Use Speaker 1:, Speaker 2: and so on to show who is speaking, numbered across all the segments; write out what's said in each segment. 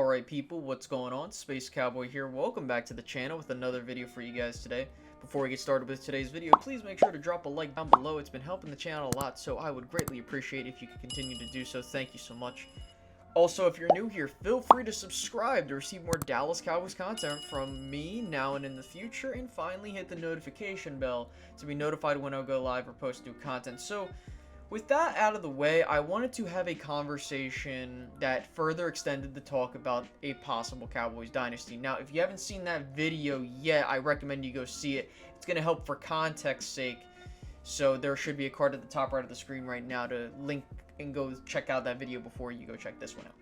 Speaker 1: Alright people, what's going on? Space Cowboy here. Welcome back to the channel with another video for you guys today. Before we get started with today's video, please make sure to drop a like down below. It's been helping the channel a lot, so I would greatly appreciate it if you could continue to do so. Thank you so much. Also, if you're new here, feel free to subscribe to receive more Dallas Cowboys content from me now and in the future, and finally hit the notification bell to be notified when I go live or post new content. So, with that out of the way, I wanted to have a conversation that further extended the talk about a possible Cowboys dynasty. Now, if you haven't seen that video yet, I recommend you go see it. It's going to help for context's sake. So there should be a card at the top right of the screen right now to link and go check out that video before you go check this one out.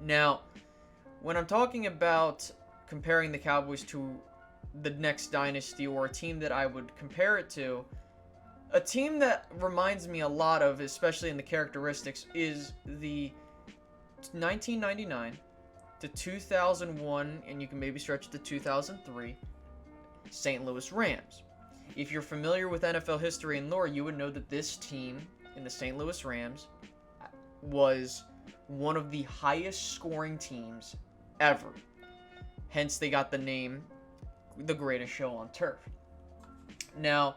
Speaker 1: Now, when I'm talking about comparing the Cowboys to the next dynasty or a team that I would compare it to, a team that reminds me a lot of, especially in the characteristics, is the 1999 to 2001, and you can maybe stretch it to 2003, St. Louis Rams. If you're familiar with NFL history and lore, you would know that this team in the St. Louis Rams was one of the highest scoring teams ever. Hence, they got the name The Greatest Show on Turf. Now,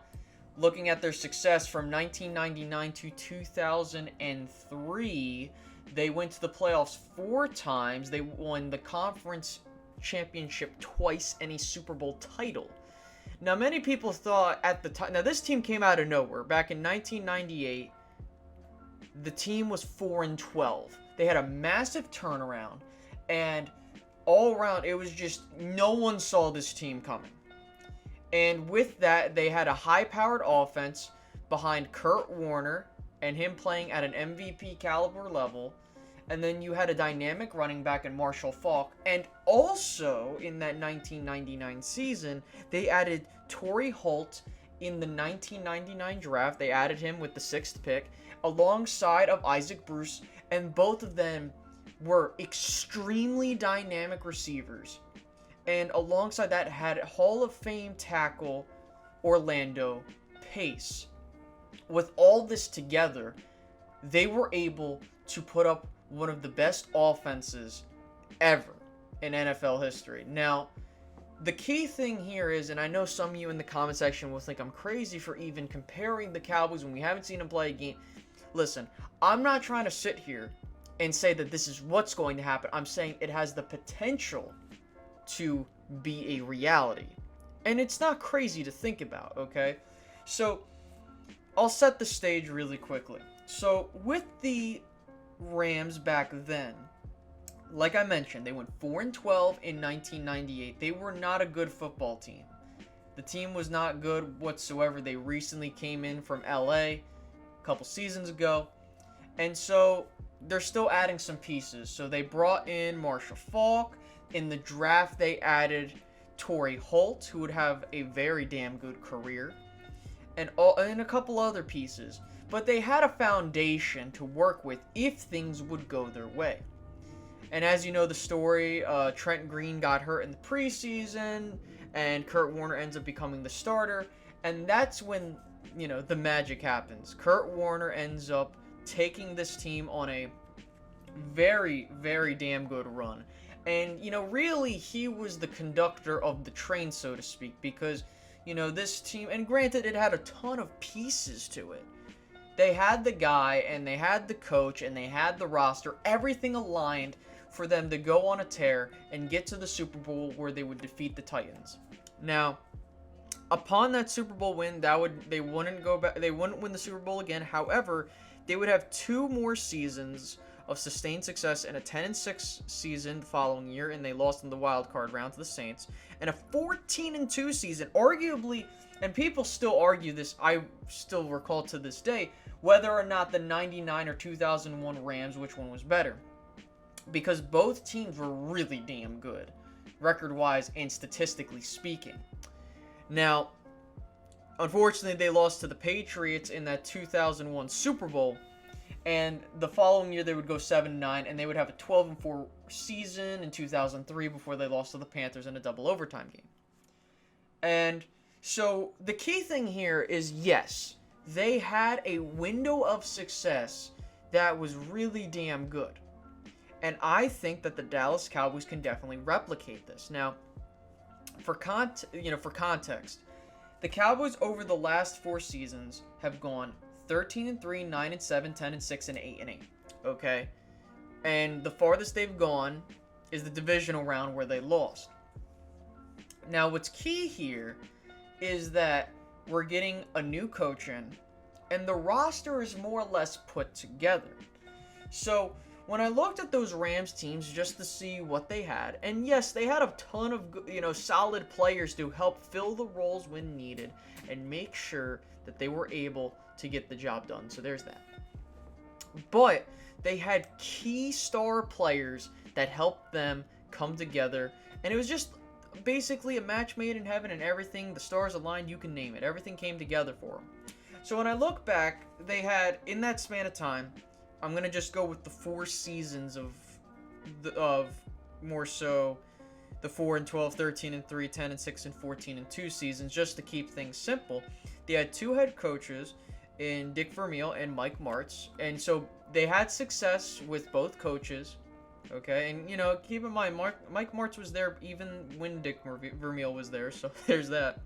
Speaker 1: looking at their success from 1999 to 2003, they went to the playoffs 4 times. They won the conference championship twice and a Super Bowl title. Now, many people thought at the time... Now, this team came out of nowhere. Back in 1998, the team was 4-12. They had a massive turnaround, and all around, it was just... No one saw this team coming. And with that, they had a high-powered offense behind Kurt Warner and him playing at an MVP caliber level. And then you had a dynamic running back in Marshall Faulk. And also, in that 1999 season, they added Torry Holt in the 1999 draft. They added him with the 6th pick alongside of Isaac Bruce. And both of them were extremely dynamic receivers. And alongside that had Hall of Fame tackle Orlando Pace. With all this together, they were able to put up one of the best offenses ever in NFL history. Now, the key thing here is, and I know some of you in the comment section will think I'm crazy for even comparing the Cowboys when we haven't seen them play a game. Listen, I'm not trying to sit here and say that this is what's going to happen. I'm saying it has the potential to be a reality. And it's not crazy to think about, okay? So, I'll set the stage really quickly. So, with the Rams back then, like I mentioned, they went 4-12 in 1998. They were not a good football team. The team was not good whatsoever. They recently came in from LA a couple seasons ago. And so, they're still adding some pieces. So, they brought in Marshall Faulk. In the draft, they added Torry Holt, who would have a very damn good career, and a couple other pieces. But they had a foundation to work with if things would go their way. And as you know the story, Trent Green got hurt in the preseason, and Kurt Warner ends up becoming the starter. And that's when, you know, the magic happens. Kurt Warner ends up taking this team on a very, very damn good run. And, you know, really, he was the conductor of the train, so to speak, because, you know, this team, and granted, it had a ton of pieces to it. They had the guy, and they had the coach, and they had the roster, everything aligned for them to go on a tear and get to the Super Bowl where they would defeat the Titans. Now, upon that Super Bowl win, they wouldn't win the Super Bowl again. However, they would have 2 more seasons of sustained success and a 10-6 season the following year, and they lost in the wild card round to the Saints, and a 14-2 season, arguably, and people still argue this, I still recall to this day, whether or not the 99 or 2001 Rams, which one was better, because both teams were really damn good, record-wise and statistically speaking. Now, unfortunately, they lost to the Patriots in that 2001 Super Bowl. And the following year, they would go 7-9, and they would have a 12-4 season in 2003 before they lost to the Panthers in a double overtime game. And so the key thing here is, yes, they had a window of success that was really damn good. And I think that the Dallas Cowboys can definitely replicate this. Now, for context, the Cowboys over the last 4 seasons have gone 13-3, 9-7, 10-6, and 8-8. Okay? And the farthest they've gone is the divisional round where they lost. Now, what's key here is that we're getting a new coach in, and the roster is more or less put together. So, when I looked at those Rams teams just to see what they had, and yes, they had a ton of, solid players to help fill the roles when needed and make sure that they were able to get the job done. So there's that. But they had key star players that helped them come together, and it was just basically a match made in heaven, and everything, the stars aligned, you can name it. Everything came together for them. So when I look back, they had, in that span of time, I'm going to just go with the 4 seasons of more so the 4-12, 13-3, 10-6, and 14-2 seasons, just to keep things simple. They had 2 head coaches in Dick Vermeil and Mike Martz, and so they had success with both coaches. Okay, and keep in mind, Mike Martz was there even when Dick Vermeil was there, so there's that.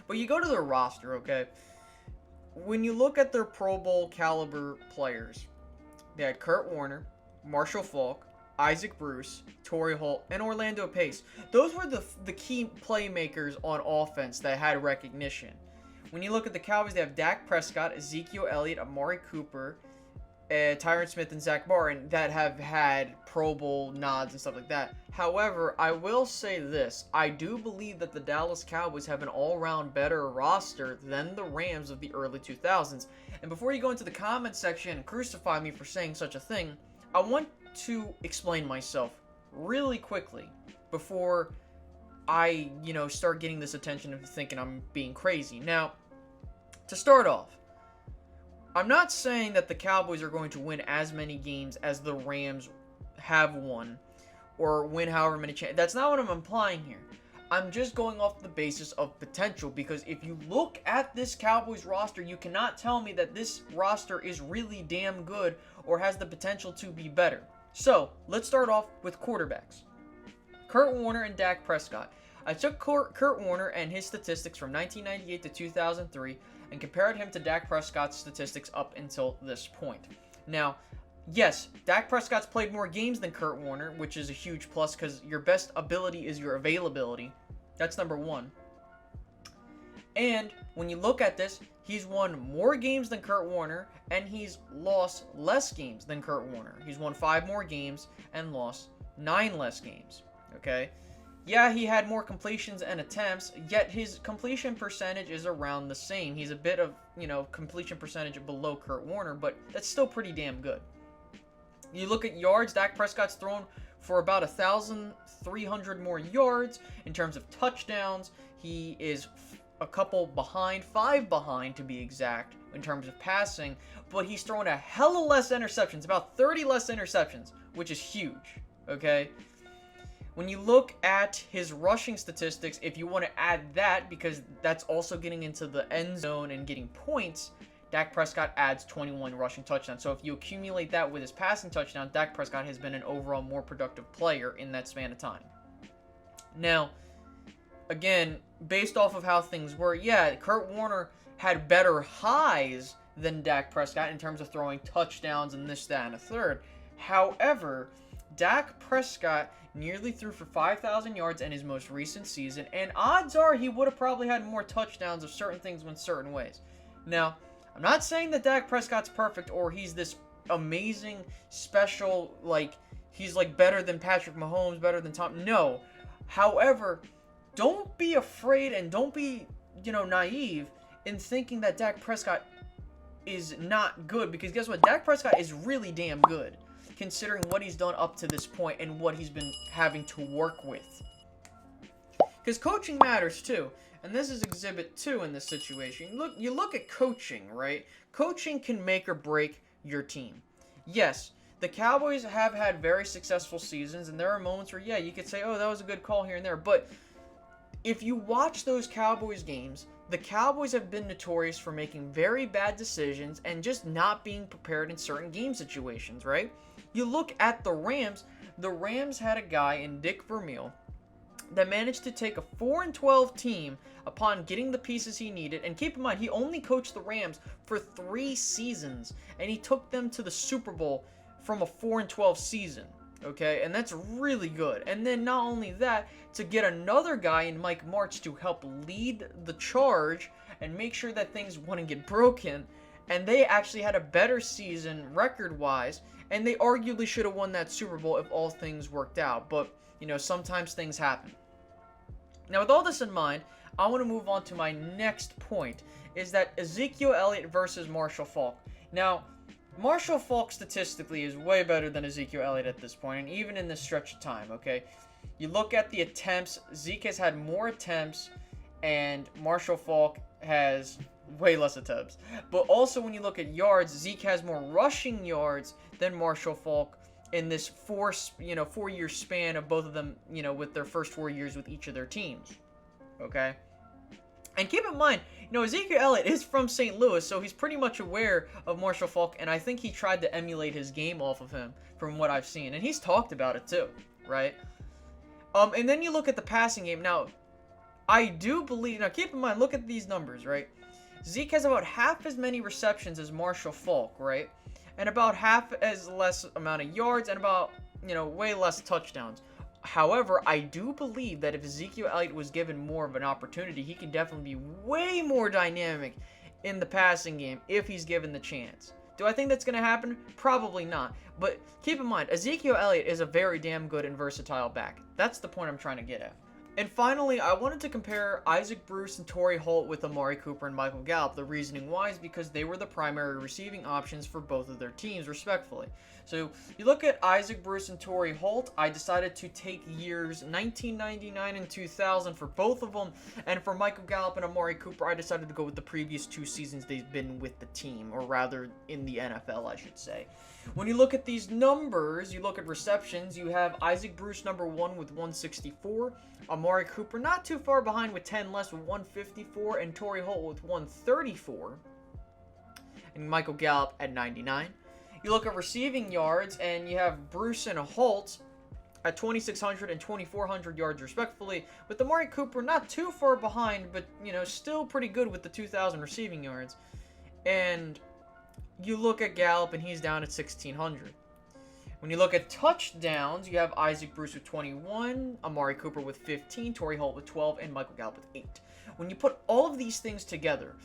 Speaker 1: But you go to their roster, okay? When you look at their Pro Bowl caliber players, they had Kurt Warner, Marshall Faulk, Isaac Bruce, Torry Holt, and Orlando Pace. Those were the key playmakers on offense that had recognition. When you look at the Cowboys, they have Dak Prescott, Ezekiel Elliott, Amari Cooper, Tyron Smith, and Zach Barton that have had Pro Bowl nods and stuff like that. However, I will say this. I do believe that the Dallas Cowboys have an all-around better roster than the Rams of the early 2000s. And before you go into the comment section and crucify me for saying such a thing, I want to explain myself really quickly before I, start getting this attention of thinking I'm being crazy. Now, to start off, I'm not saying that the Cowboys are going to win as many games as the Rams have won, or win however many That's not what I'm implying here. I'm just going off the basis of potential, because if you look at this Cowboys roster, you cannot tell me that this roster is really damn good or has the potential to be better. So, let's start off with quarterbacks. Kurt Warner and Dak Prescott. I took Kurt Warner and his statistics from 1998 to 2003 and compared him to Dak Prescott's statistics up until this point. Now, yes, Dak Prescott's played more games than Kurt Warner, which is a huge plus because your best ability is your availability. That's number one. And when you look at this, he's won more games than Kurt Warner, and he's lost less games than Kurt Warner. He's won 5 more games and lost 9 less games. Okay? Yeah, he had more completions and attempts, yet his completion percentage is around the same. He's a bit of, completion percentage below Kurt Warner, but that's still pretty damn good. You look at yards, Dak Prescott's thrown for about 1,300 more yards. In terms of touchdowns, he is a couple behind, 5 behind to be exact, in terms of passing, but he's thrown a hella less interceptions, about 30 less interceptions, which is huge, okay? When you look at his rushing statistics, if you want to add that, because that's also getting into the end zone and getting points, Dak Prescott adds 21 rushing touchdowns. So if you accumulate that with his passing touchdown, Dak Prescott has been an overall more productive player in that span of time. Now, again, based off of how things were, yeah, Kurt Warner had better highs than Dak Prescott in terms of throwing touchdowns and this, that, and a third. However, Dak Prescott nearly threw for 5,000 yards in his most recent season, and odds are he would have probably had more touchdowns if certain things went certain ways. Now, I'm not saying that Dak Prescott's perfect or he's this amazing, special, he's better than Patrick Mahomes, better than Tom. No. However, don't be afraid and don't be, naive in thinking that Dak Prescott is not good, because guess what? Dak Prescott is really damn good, considering what he's done up to this point and what he's been having to work with. Because coaching matters too, and this is exhibit 2 in this situation. You look at coaching, right? Coaching can make or break your team. Yes, the Cowboys have had very successful seasons, and there are moments where, yeah, you could say, oh, that was a good call here and there, but if you watch those Cowboys games, the Cowboys have been notorious for making very bad decisions and just not being prepared in certain game situations, right? You look at the Rams had a guy in Dick Vermeil that managed to take a 4-12 team upon getting the pieces he needed. And keep in mind, he only coached the Rams for 3 seasons, and he took them to the Super Bowl from a 4-12 season. Okay, and that's really good. And then not only that, to get another guy in Mike Martz to help lead the charge and make sure that things wouldn't get broken. And they actually had a better season record-wise, and they arguably should have won that Super Bowl if all things worked out. But, you know, sometimes things happen. Now, with all this in mind, I want to move on to my next point, is that Ezekiel Elliott versus Marshall Faulk. Now, Marshall Faulk statistically is way better than Ezekiel Elliott at this point, and even in this stretch of time, okay? You look at the attempts, Zeke has had more attempts, and Marshall Faulk has way less attempts. But also when you look at yards, Zeke has more rushing yards than Marshall Faulk in this 4-year span of both of them, you know, with their first 4 years with each of their teams, okay? And keep in mind, you know, Ezekiel Elliott is from St. Louis, so he's pretty much aware of Marshall Faulk, and I think he tried to emulate his game off of him from what I've seen. And he's talked about it too, right? And then you look at the passing game. Now, I do believe, now keep in mind, look at these numbers, right? Zeke has about half as many receptions as Marshall Faulk, right? And about half as less amount of yards and about, you know, way less touchdowns. However, I do believe that if Ezekiel Elliott was given more of an opportunity, he can definitely be way more dynamic in the passing game if he's given the chance. Do I think that's going to happen? Probably not. But keep in mind, Ezekiel Elliott is a very damn good and versatile back. That's the point I'm trying to get at. And finally, I wanted to compare Isaac Bruce and Torry Holt with Amari Cooper and Michael Gallop. The reasoning why is because they were the primary receiving options for both of their teams, respectfully. So, you look at Isaac Bruce and Torry Holt, I decided to take years 1999 and 2000 for both of them. And for Michael Gallop and Amari Cooper, I decided to go with the previous 2 seasons they've been with the team, or rather, in the NFL, I should say. When you look at these numbers, you look at receptions, you have Isaac Bruce number 1 with 164, Amari Cooper not too far behind with 10 less with 154, and Torry Holt with 134, and Michael Gallop at 99. You look at receiving yards, and you have Bruce and Holt at 2,600 and 2,400 yards respectively, with Amari Cooper not too far behind, but, you know, still pretty good with the 2,000 receiving yards. And you look at Gallop, and he's down at 1,600. When you look at touchdowns, you have Isaac Bruce with 21, Amari Cooper with 15, Torry Holt with 12, and Michael Gallop with 8. When you put all of these things together,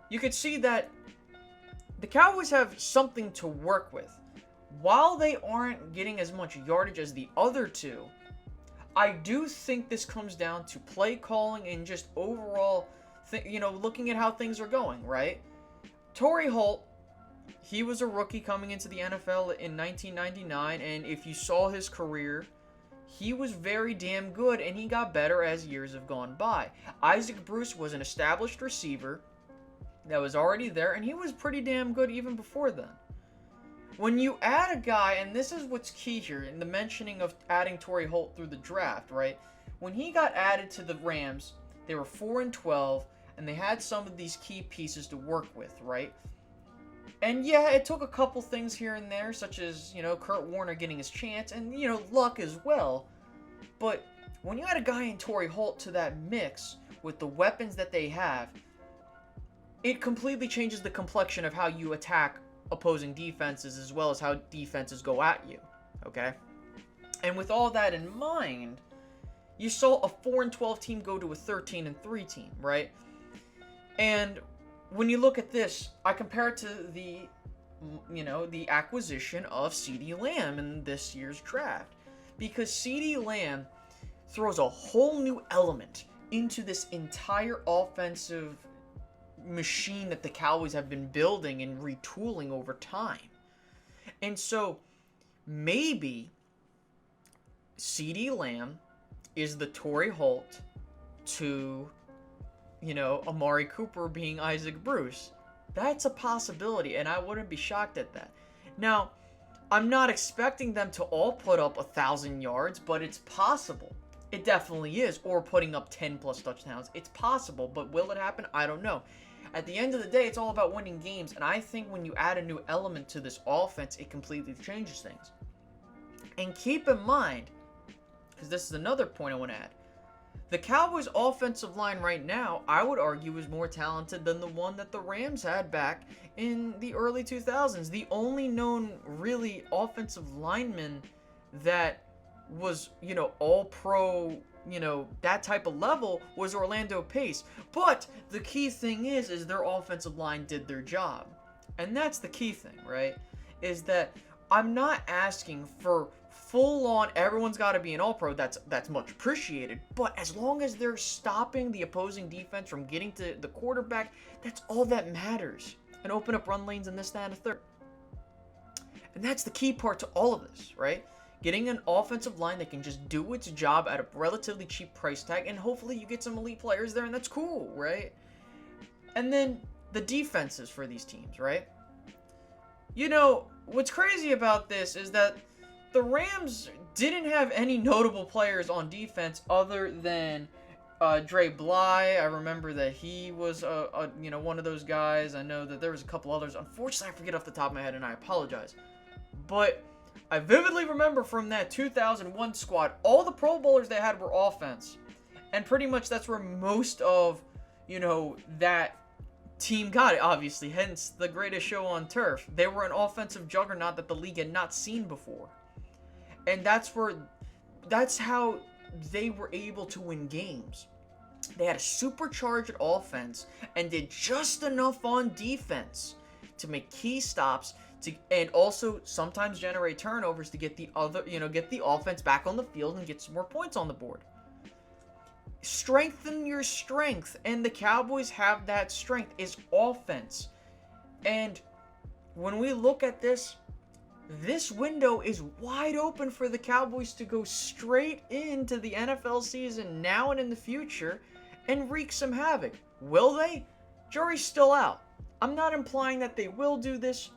Speaker 1: you could see that the Cowboys have something to work with. While they aren't getting as much yardage as the other two, I do think this comes down to play calling and just overall, looking at how things are going, right? Torry Holt, he was a rookie coming into the NFL in 1999, and if you saw his career, he was very damn good, and he got better as years have gone by. Isaac Bruce was an established receiver that was already there, and he was pretty damn good even before then. When you add a guy, and this is what's key here, in the mentioning of adding Torry Holt through the draft, right? When he got added to the Rams, they were 4-12, and they had some of these key pieces to work with, right? And yeah, it took a couple things here and there, such as, Kurt Warner getting his chance, and, luck as well. But when you add a guy in Torry Holt to that mix with the weapons that they have, it completely changes the complexion of how you attack opposing defenses as well as how defenses go at you, okay? And with all that in mind, you saw a 4-12 team go to a 13-3 team, right? And when you look at this, I compare it to the acquisition of CeeDee Lamb in this year's draft. Because CeeDee Lamb throws a whole new element into this entire offensive machine that the Cowboys have been building and retooling over time. And so, maybe CeeDee Lamb is the Torry Holt to Amari Cooper being Isaac Bruce. That's a possibility, and I wouldn't be shocked at that. Now, I'm not expecting them to all put up 1,000 yards, but it's possible. It definitely is. Or putting up 10 plus touchdowns. It's possible, but will it happen? I don't know. At the end of the day, it's all about winning games, and I think when you add a new element to this offense, it completely changes things. And keep in mind, because this is another point I want to add, the Cowboys' offensive line right now, I would argue, is more talented than the one that the Rams had back in the early 2000s. The only known really offensive lineman that was, all pro, that type of level was Orlando Pace. But the key thing is their offensive line did their job. And that's the key thing, right? Is that I'm not asking for full on, everyone's got to be an all-pro. That's much appreciated. But as long as they're stopping the opposing defense from getting to the quarterback, that's all that matters. And open up run lanes and this, that, and a third. And that's the key part to all of this, right? Getting an offensive line that can just do its job at a relatively cheap price tag, and hopefully you get some elite players there, and that's cool, right? And then the defenses for these teams, right? What's crazy about this is that the Rams didn't have any notable players on defense other than Dre Bly. I remember that he was one of those guys. I know that there was a couple others. Unfortunately, I forget off the top of my head, and I apologize. But I vividly remember from that 2001 squad, all the Pro Bowlers they had were offense. And pretty much that's where most of, that team got it, obviously. Hence, the greatest show on turf. They were an offensive juggernaut that the league had not seen before. And that's how they were able to win games. They had a supercharged offense and did just enough on defense to make key stops and also sometimes generate turnovers to get the offense back on the field and get some more points on the board. Strengthen your strength, and the Cowboys have that strength, is offense. And when we look at this window is wide open for the Cowboys to go straight into the NFL season now and in the future and wreak some havoc. Will they? Jury's still out. I'm not implying that they will do this,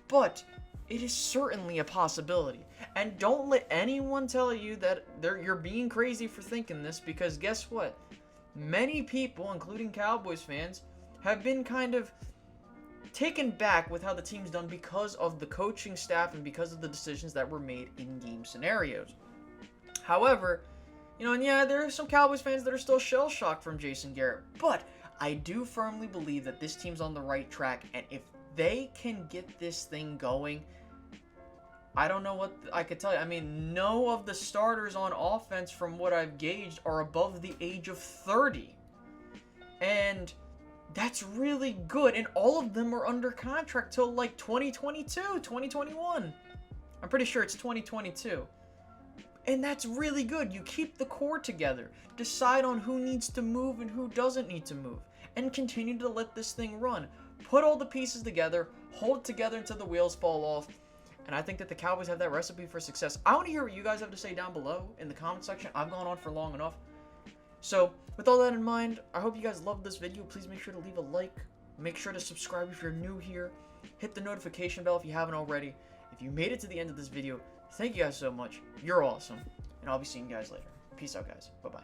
Speaker 1: but it is certainly a possibility. And don't let anyone tell you that you're being crazy for thinking this, because guess what? Many people, including Cowboys fans, have been kind of taken back with how the team's done because of the coaching staff and because of the decisions that were made in game scenarios. However, there are some Cowboys fans that are still shell-shocked from Jason Garrett, but I do firmly believe that this team's on the right track, and if they can get this thing going, I don't know what I could tell you. I mean, no of the starters on offense, from what I've gauged, are above the age of 30. And that's really good. And all of them are under contract till like 2022, 2021. I'm pretty sure it's 2022. And that's really good. You keep the core together. Decide on who needs to move and who doesn't need to move. And continue to let this thing run. Put all the pieces together. Hold it together until the wheels fall off. And I think that the Cowboys have that recipe for success. I want to hear what you guys have to say down below in the comment section. I've gone on for long enough. So, with all that in mind, I hope you guys loved this video. Please make sure to leave a like. Make sure to subscribe if you're new here. Hit the notification bell if you haven't already. If you made it to the end of this video, thank you guys so much. You're awesome. And I'll be seeing you guys later. Peace out, guys. Bye-bye.